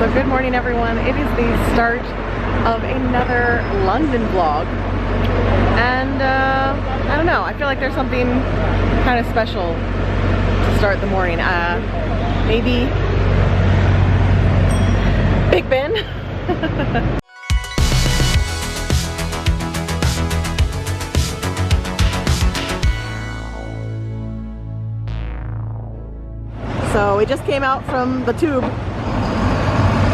So good morning everyone. It is the start of another London vlog. And I don't know, I feel like there's something kind of special to start the morning. Maybe Big Ben. So we just came out from the tube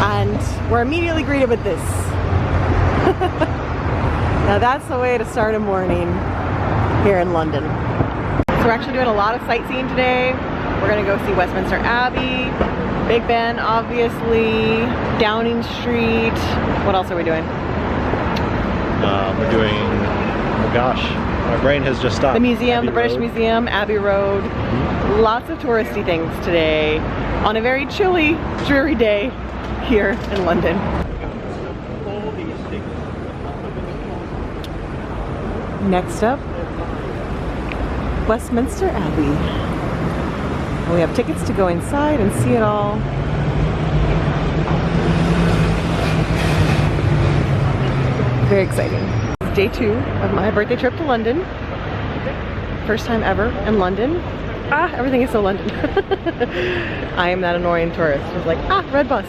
and we're immediately greeted with this. Now that's the way to start a morning here in London. So we're actually doing a lot of sightseeing today. We're gonna go see Westminster Abbey, Big Ben obviously, Downing Street. What else are we doing? We're doing, oh gosh, my brain has just stopped. The museum, Abbey the British Road. Museum, Abbey Road. Lots of touristy things today on a very chilly, dreary day here in London. Next up, Westminster Abbey. We have tickets to go inside and see it all. Very exciting. It's day 2 of my birthday trip to London. First time ever in London. Everything is so London. I am that annoying tourist who's like, red bus.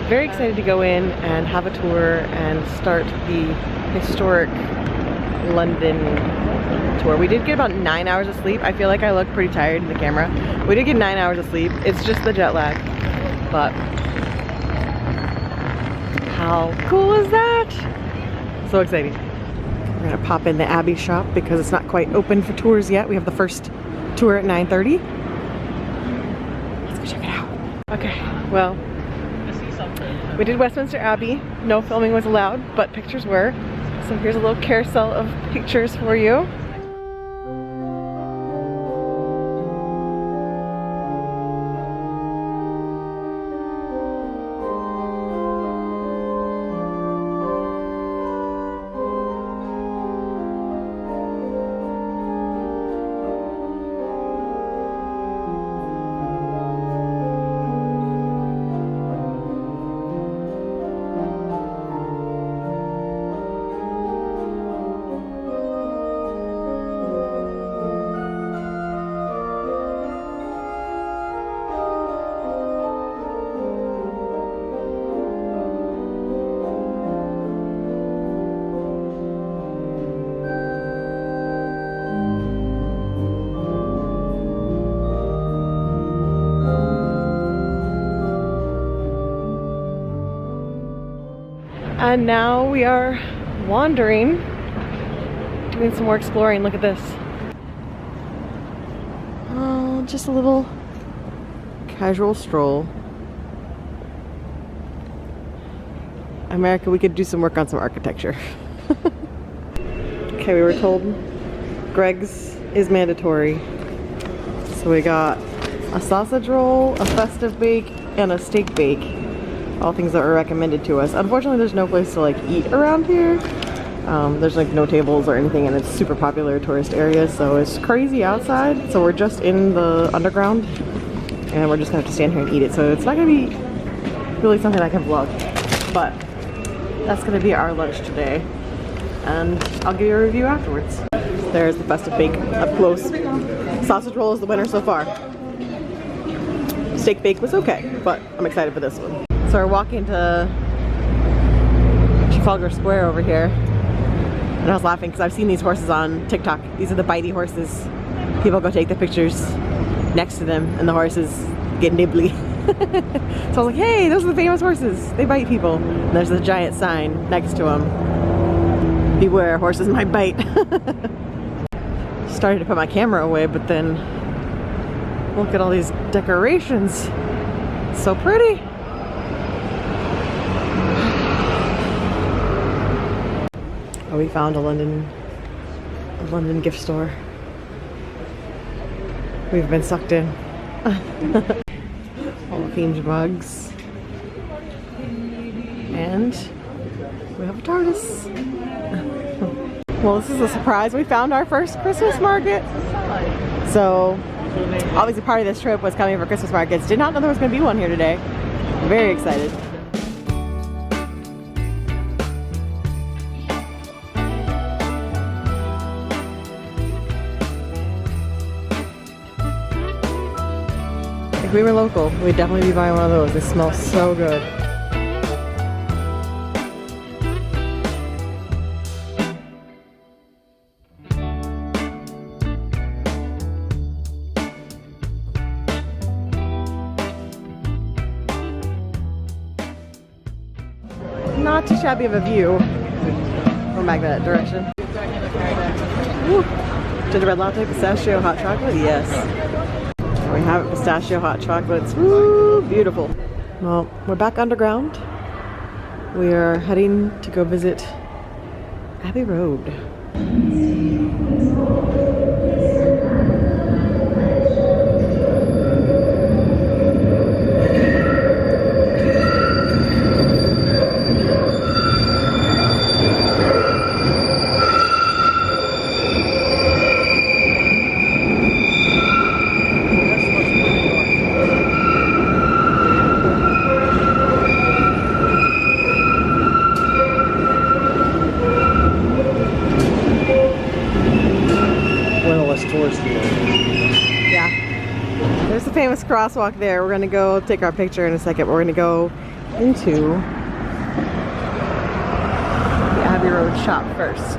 Very excited to go in and have a tour and start the historic London tour. We did get about 9 hours of sleep. I feel like I look pretty tired in the camera. We did get 9 hours of sleep. It's just the jet lag. But how cool is that? So exciting. We're gonna pop in the Abbey shop because it's not quite open for tours yet. We have the first tour at 9:30. Let's go check it out. Okay, well, we did Westminster Abbey. No filming was allowed, but pictures were. So here's a little carousel of pictures for you. And now we are wandering, doing some more exploring. Look at this. Oh, just a little casual stroll. America, we could do some work on some architecture. Okay, we were told Gregg's is mandatory. So we got a sausage roll, a festive bake, and a steak bake. All things that were recommended to us. Unfortunately, there's no place to like eat around here. There's like no tables or anything, and it's super popular tourist area, so it's crazy outside. So we're just in the underground, and we're just gonna have to stand here and eat it. So it's not gonna be really something I can vlog, but that's gonna be our lunch today, and I'll give you a review afterwards. There's the festive bake up close. Sausage roll is the winner so far. Steak bake was okay, but I'm excited for this one. So we're walking to Trafalgar Square over here, and I was laughing because I've seen these horses on TikTok. These are the bitey horses. People go take the pictures next to them, and the horses get nibbly. So I was like, hey, those are the famous horses. They bite people. And there's a giant sign next to them. Beware, horses might bite. Started to put my camera away, but then look at all these decorations. So pretty. Oh, we found a London gift store. We've been sucked in. All the themed mugs. And we have a TARDIS. Well, this is a surprise. We found our first Christmas market. So, obviously part of this trip was coming for Christmas markets. Did not know there was going to be one here today. Very excited. If we were local, we'd definitely be buying one of those. They smell so good. Not too shabby of a view. Going back that direction. Woo. Gingerbread latte, pistachio, hot chocolate. Yes. We have it, pistachio hot chocolates. Woo, beautiful. Well, we're back underground. We are heading to go visit Abbey Road. Yeah. There's the famous crosswalk there. We're gonna go take our picture in a second. We're gonna go into the Abbey Road shop first.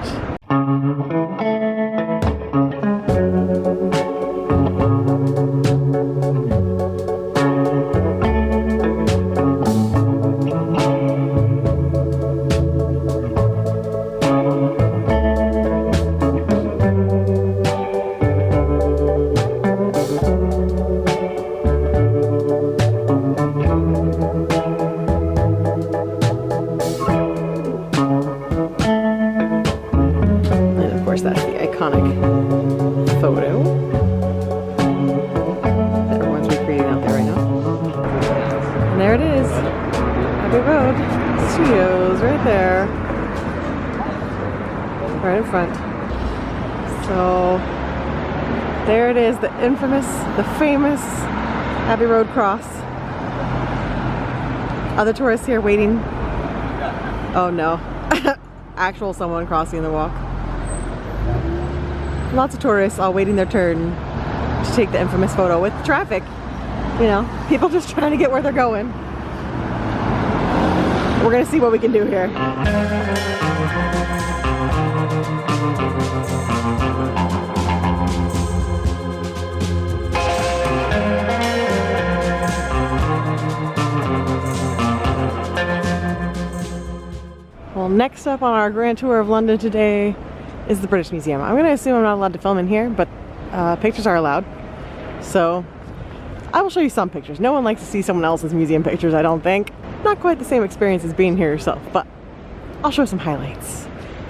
That's the iconic photo that everyone's recreating out there right now. And there it is, Abbey Road Studios, right there, right in front. So there it is, the infamous, the famous Abbey Road cross. Other tourists here waiting. Oh no, actual someone crossing the walk. Lots of tourists all waiting their turn to take the infamous photo with traffic. You know, people just trying to get where they're going. We're gonna see what we can do here. Well, next up on our grand tour of London today is the British Museum. I'm gonna assume I'm not allowed to film in here, but pictures are allowed. So I will show you some pictures. No one likes to see someone else's museum pictures, I don't think. Not quite the same experience as being here yourself, but I'll show some highlights.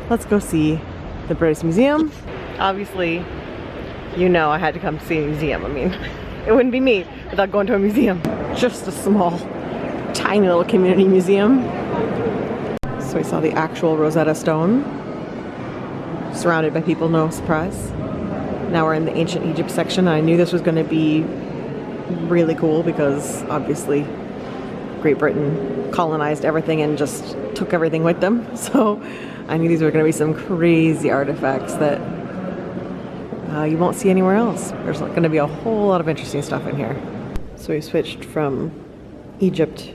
Let's go see the British Museum. Obviously, you know I had to come see a museum. I mean, it wouldn't be me without going to a museum. Just a small, tiny little community museum. So we saw the actual Rosetta Stone. Surrounded by people, no surprise. Now we're in the ancient Egypt section. I knew this was going to be really cool because obviously Great Britain colonized everything and just took everything with them. So I knew these were going to be some crazy artifacts that you won't see anywhere else. There's going to be a whole lot of interesting stuff in here. So we switched from Egypt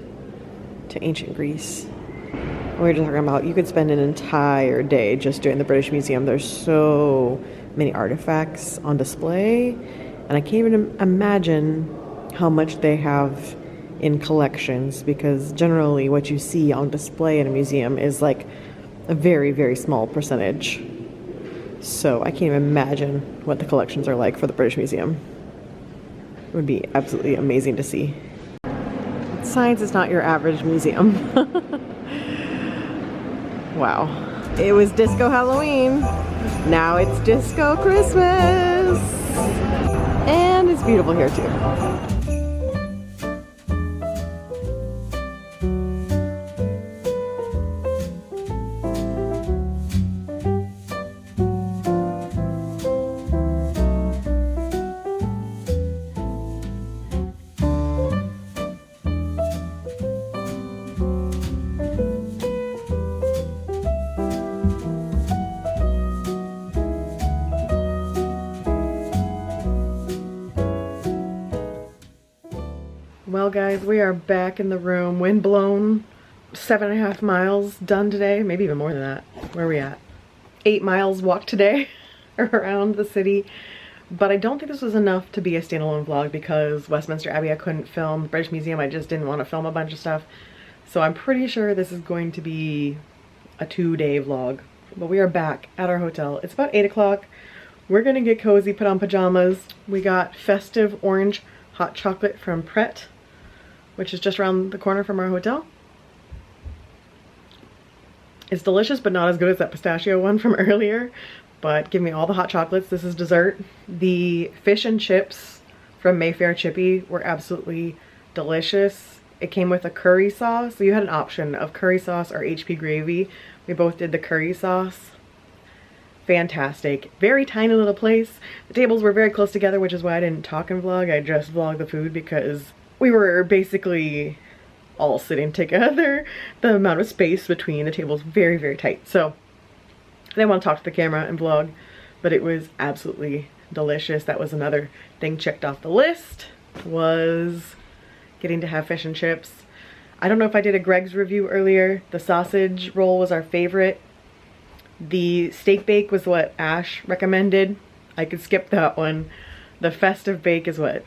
to ancient Greece. We were just talking about you could spend an entire day just doing the British Museum. There's so many artifacts on display, and I can't even imagine how much they have in collections, because generally what you see on display in a museum is like a very, very small percentage. So I can't even imagine what the collections are like for the British Museum. It would be absolutely amazing to see. Science is not your average museum. Wow. It was Disco Halloween. Now it's Disco Christmas. And it's beautiful here too. Well guys, we are back in the room. Wind blown, 7.5 miles done today. Maybe even more than that. Where are we at? 8 miles walked today around the city. But I don't think this was enough to be a standalone vlog because Westminster Abbey I couldn't film. British Museum I just didn't want to film a bunch of stuff. So I'm pretty sure this is going to be a 2-day vlog. But we are back at our hotel. It's about 8 o'clock. We're gonna get cozy, put on pajamas. We got festive orange hot chocolate from Pret, which is just around the corner from our hotel. It's delicious, but not as good as that pistachio one from earlier. But give me all the hot chocolates. This is dessert. The fish and chips from Mayfair Chippy were absolutely delicious. It came with a curry sauce. So you had an option of curry sauce or HP gravy. We both did the curry sauce. Fantastic. Very tiny little place. The tables were very close together, which is why I didn't talk and vlog. I just vlogged the food because we were basically all sitting together. The amount of space between the tables very, very tight. So I didn't want to talk to the camera and vlog, but it was absolutely delicious. That was another thing checked off the list, was getting to have fish and chips. I don't know if I did a Gregg's review earlier. The sausage roll was our favorite. The steak bake was what Ash recommended. I could skip that one. The festive bake is what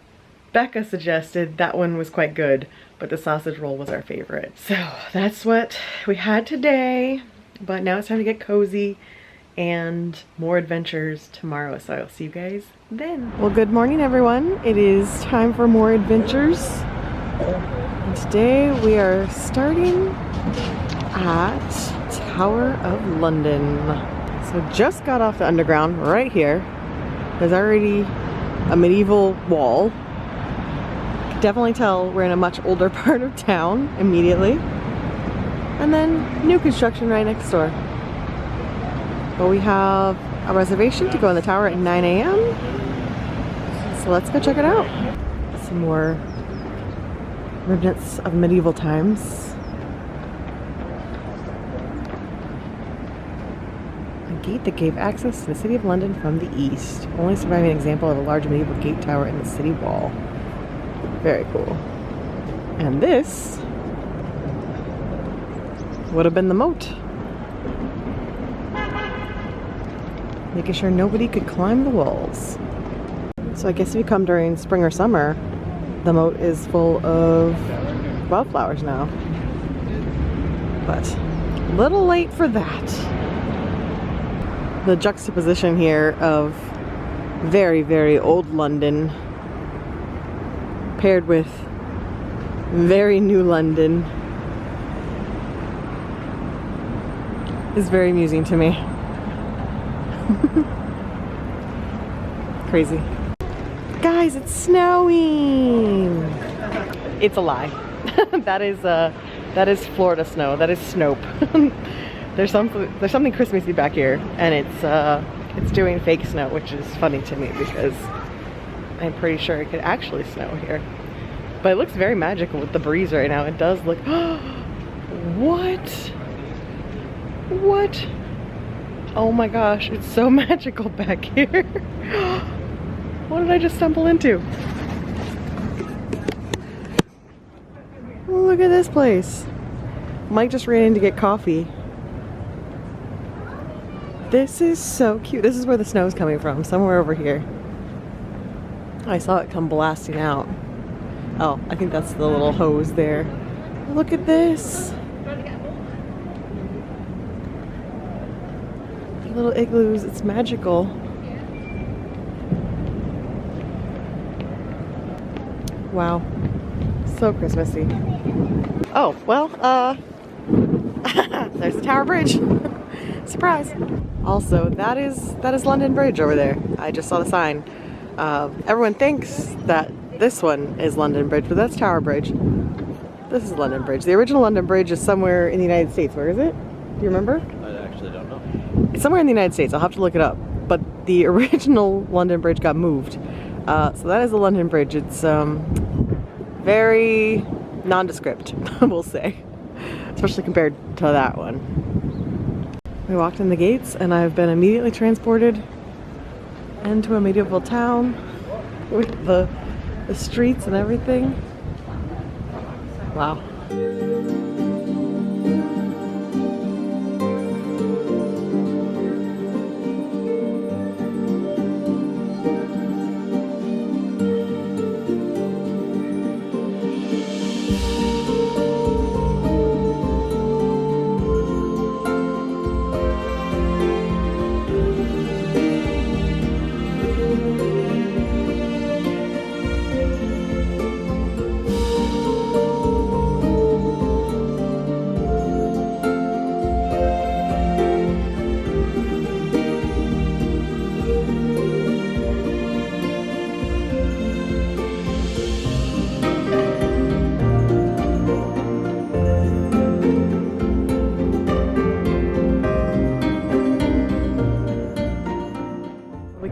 Becca suggested. That one was quite good, but the sausage roll was our favorite. So that's what we had today. But now it's time to get cozy and more adventures tomorrow. So I'll see you guys then. Well, good morning, everyone. It is time for more adventures. And today we are starting at Tower of London. So just got off the underground right here. There's already a medieval wall. Can definitely tell we're in a much older part of town immediately. And then new construction right next door. But we have a reservation to go in the tower at 9 a.m. So let's go check it out. Some more remnants of medieval times. A gate that gave access to the city of London from the east. Only surviving example of a large medieval gate tower in the city wall. Very cool. And this would have been the moat. Making sure nobody could climb the walls. So I guess if you come during spring or summer, the moat is full of wildflowers now. But a little late for that. The juxtaposition here of very, very old London paired with very new London is very amusing to me. Crazy. Guys, it's snowing! It's a lie. That is Florida snow. That is Snope. There's something Christmassy back here, and it's doing fake snow, which is funny to me because I'm pretty sure it could actually snow here. But it looks very magical with the breeze right now. It does look. What? What? Oh my gosh, it's so magical back here. What did I just stumble into? Look at this place. Mike just ran in to get coffee. This is so cute. This is where the snow is coming from, somewhere over here. I saw it come blasting out. Oh, I think that's the little hose there. Look at this. Little igloos, it's magical. Wow, so Christmassy. Oh, well, there's the Tower Bridge. Surprise. Also, that is London Bridge over there. I just saw the sign. Everyone thinks that this one is London Bridge, but that's Tower Bridge. This is London Bridge. The original London Bridge is somewhere in the United States. Where is it? Do you remember? I actually don't know. It's somewhere in the United States. I'll have to look it up. But the original London Bridge got moved. So that is the London Bridge. It's very nondescript, we'll say. Especially compared to that one. We walked in the gates and I've been immediately transported into a medieval town with the streets and everything. Wow.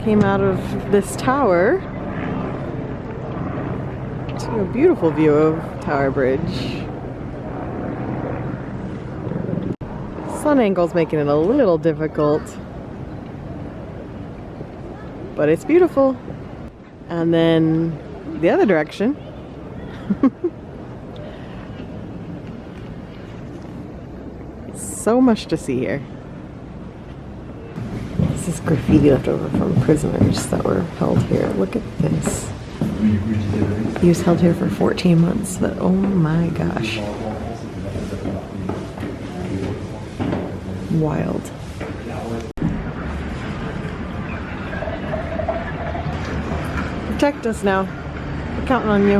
Came out of this tower to a beautiful view of Tower Bridge. Sun angle's making it a little difficult, but it's beautiful. And then the other direction. So much to see here. This is graffiti left over from prisoners that were held here. Look at this. He was held here for 14 months, but oh my gosh. Wild. Protect us now. We're counting on you.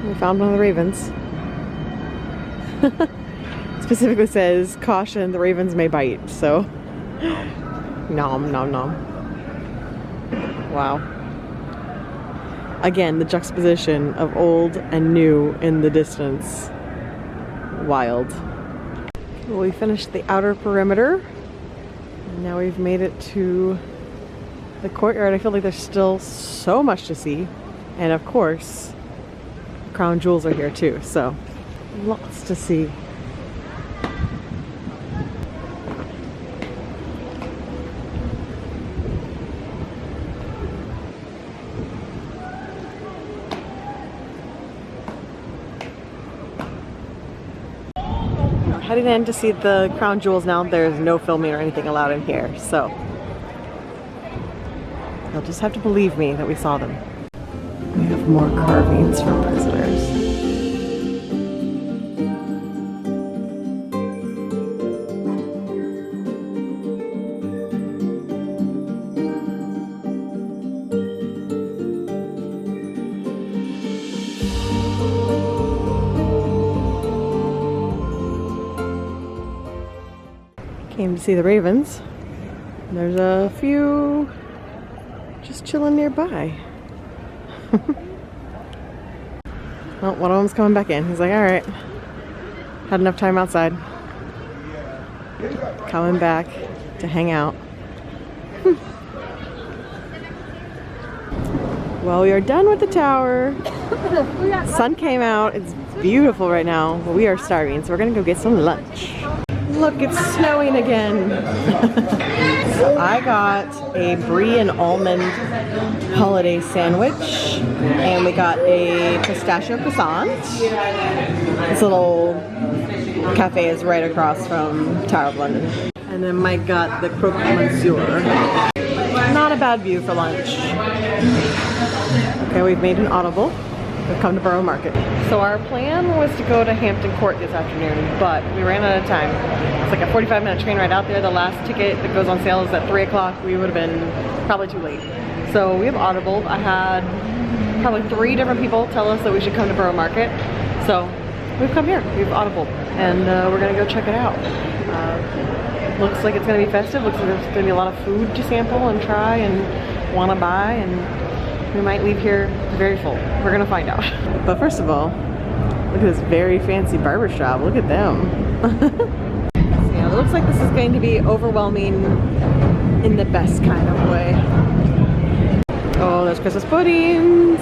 We found one of the ravens. Specifically says, caution, the ravens may bite, so. Nom, nom, nom. Wow. Again, the juxtaposition of old and new in the distance. Wild. Well, we finished the outer perimeter. And now we've made it to the courtyard. I feel like there's still so much to see. And of course, crown jewels are here too, so lots to see. Heading in to see the crown jewels now. There's no filming or anything allowed in here, so you'll just have to believe me that we saw them. We have more carvings for prisoners. Came to see the ravens. There's a few just chilling nearby. Well, one of them's coming back in. He's like, all right, had enough time outside. Coming back to hang out. Well, we are done with the tower. Sun came out. It's beautiful right now, but we are starving, so we're gonna go get some lunch. Look, it's snowing again. So I got a brie and almond holiday sandwich, and we got a pistachio croissant. This little cafe is right across from Tower of London. And then Mike got the croque monsieur. Not a bad view for lunch. Okay, we've made an audible. We've come to Borough Market. So our plan was to go to Hampton Court this afternoon, but we ran out of time. It's like a 45-minute train ride out there. The last ticket that goes on sale is at 3 o'clock. We would have been probably too late. So we have audibled. I had probably 3 different people tell us that we should come to Borough Market. So we've come here. We've audibled, and we're gonna go check it out. Looks like it's gonna be festive. Looks like there's gonna be a lot of food to sample and try and wanna buy, and we might leave here very full. We're gonna find out. But first of all, look at this very fancy barbershop. Look at them. So yeah, it looks like this is going to be overwhelming in the best kind of way. Oh, there's Christmas puddings.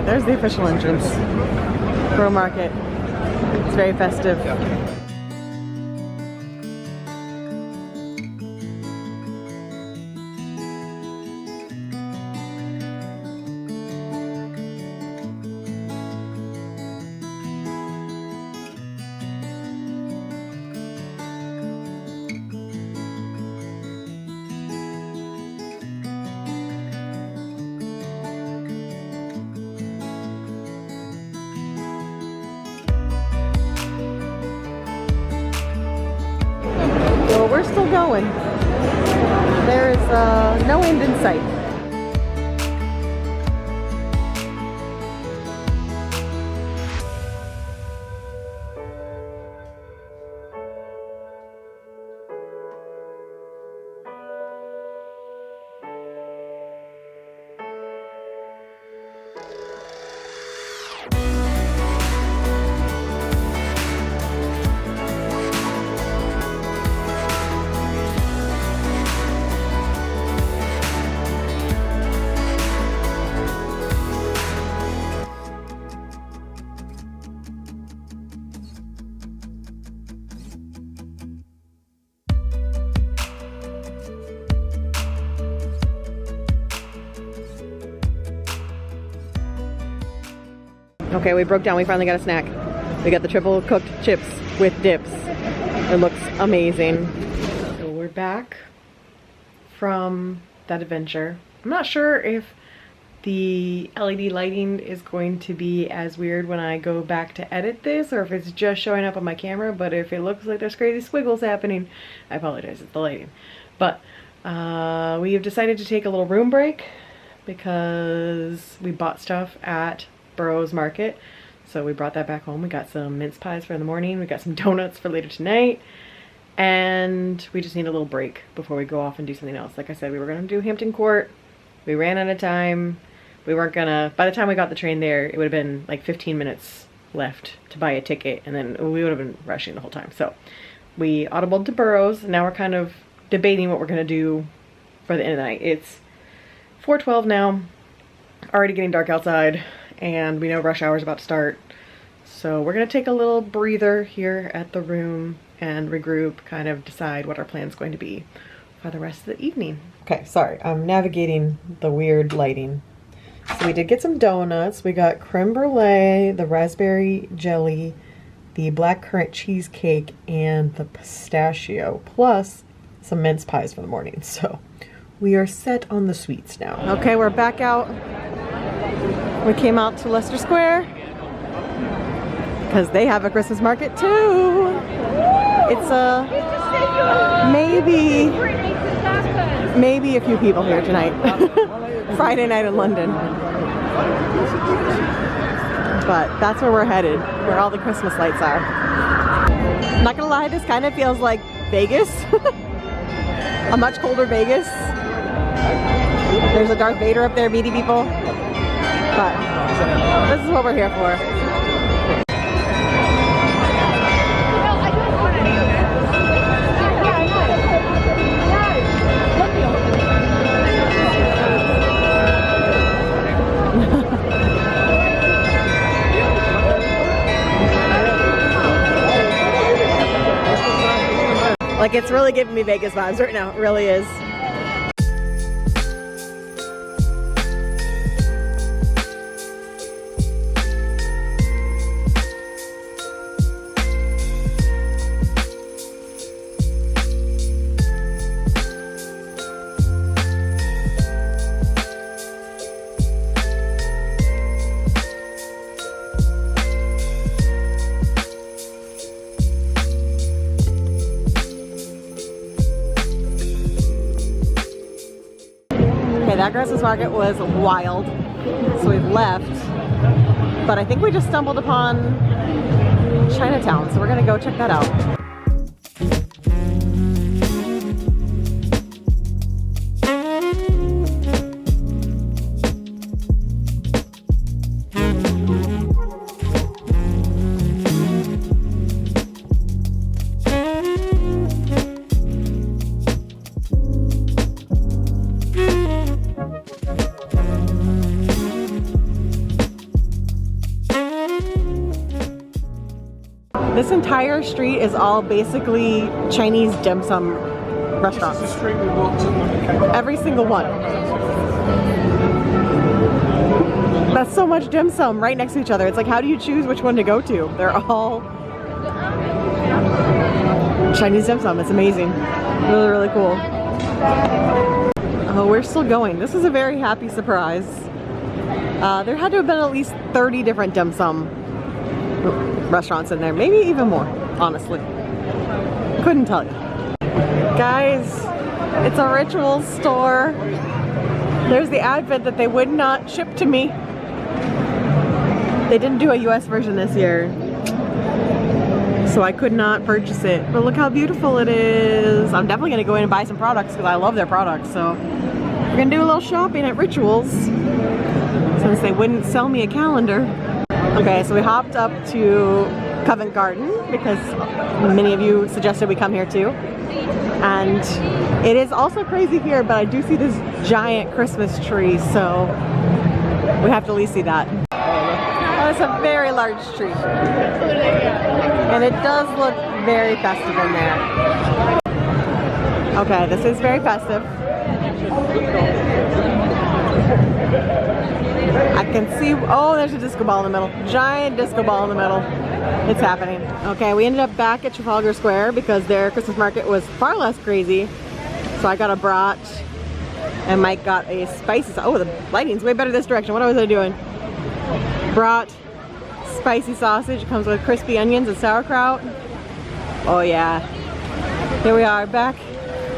There's the official entrance. Borough Market. It's very festive. we're still going. There is no end in sight. Okay, we broke down. We finally got a snack. We got the triple cooked chips with dips. It looks amazing. So we're back from that adventure. I'm not sure if the LED lighting is going to be as weird when I go back to edit this, or if it's just showing up on my camera, but if it looks like there's crazy squiggles happening, I apologize, it's the lighting. But we have decided to take a little room break because we bought stuff at Borough Market, so we brought that back home. We got some mince pies for in the morning, we got some donuts for later tonight, and we just need a little break before we go off and do something else. Like I said, we were gonna do Hampton Court. We ran out of time. We weren't gonna, by the time we got the train there, it would have been like 15 minutes left to buy a ticket, and then we would have been rushing the whole time. So we audibled to Boroughs. Now we're kind of debating what we're gonna do for the end of the night. It's 4:12 now, already getting dark outside, and we know rush hour is about to start. So we're gonna take a little breather here at the room and regroup, kind of decide what our plan is going to be for the rest of the evening. Okay, sorry, I'm navigating the weird lighting. So we did get some donuts. We got creme brulee, the raspberry jelly, the blackcurrant cheesecake, and the pistachio, plus some mince pies for the morning. So we are set on the sweets now. Okay, we're back out. We came out to Leicester Square because they have a Christmas market too. It's maybe a few people here tonight. Friday night in London. But that's where we're headed, where all the Christmas lights are. I'm not gonna lie, this kind of feels like Vegas. A much colder Vegas. There's a Darth Vader up there meeting people. But this is what we're here for. Like, it's really giving me Vegas vibes right now. It really is. That Christmas market was wild, so we've left, but I think we just stumbled upon Chinatown, so we're gonna go check that out. This entire street is all basically Chinese dim sum restaurants. This is the street we walked to when we came back. Every single one. That's so much dim sum right next to each other. It's like, how do you choose which one to go to? They're all Chinese dim sum. It's amazing. Really, really cool. Oh, we're still going. This is a very happy surprise. There had to have been at least 30 different dim sum restaurants in there, maybe even more, honestly. Couldn't tell you. Guys, it's a rituals store. There's the Advent that they would not ship to me. They didn't do a US version this year, so I could not purchase it. But look how beautiful it is. I'm definitely gonna go in and buy some products because I love their products. So we're gonna do a little shopping at Rituals since they wouldn't sell me a calendar. Okay, so we hopped up to Covent Garden because many of you suggested we come here too. And it is also crazy here, but I do see this giant Christmas tree, so we have to at least see that. Oh, it's a very large tree. And it does look very festive in there. Okay, this is very festive. I can see, oh, there's a disco ball in the middle. Giant disco ball in the middle. It's happening. Okay, we ended up back at Trafalgar Square because their Christmas market was far less crazy. So I got a brat and Mike got a spicy, oh, the lighting's way better this direction. What was I doing? Brat spicy sausage. It comes with crispy onions and sauerkraut. Oh yeah. Here we are, back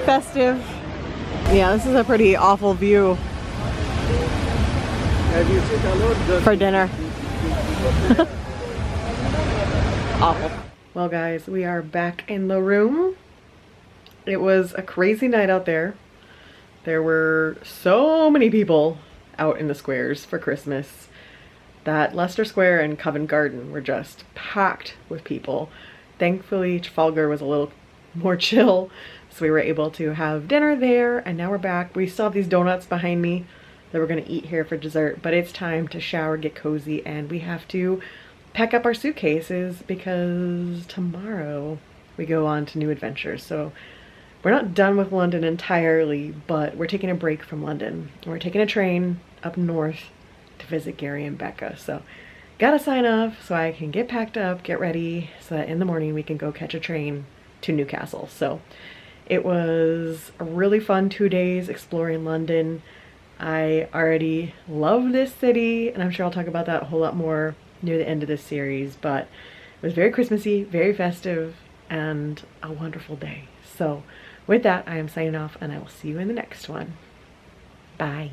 festive. Yeah, this is a pretty awful view for dinner. Awful. Well guys, we are back in the room. It was a crazy night out there. There were so many people out in the squares for Christmas that Leicester Square and Covent Garden were just packed with people. Thankfully, Trafalgar was a little more chill, so we were able to have dinner there, and now we're back. We still have these donuts behind me that we're gonna eat here for dessert, but it's time to shower, get cozy, and we have to pack up our suitcases because tomorrow we go on to new adventures. So we're not done with London entirely, but we're taking a break from London. We're taking a train up north to visit Gary and Becca. So gotta sign off so I can get packed up, get ready, so that in the morning we can go catch a train to Newcastle. So it was a really fun 2 days exploring London. I already love this city, and I'm sure I'll talk about that a whole lot more near the end of this series, but it was very Christmassy, very festive, and a wonderful day. So with that, I am signing off, and I will see you in the next one. Bye.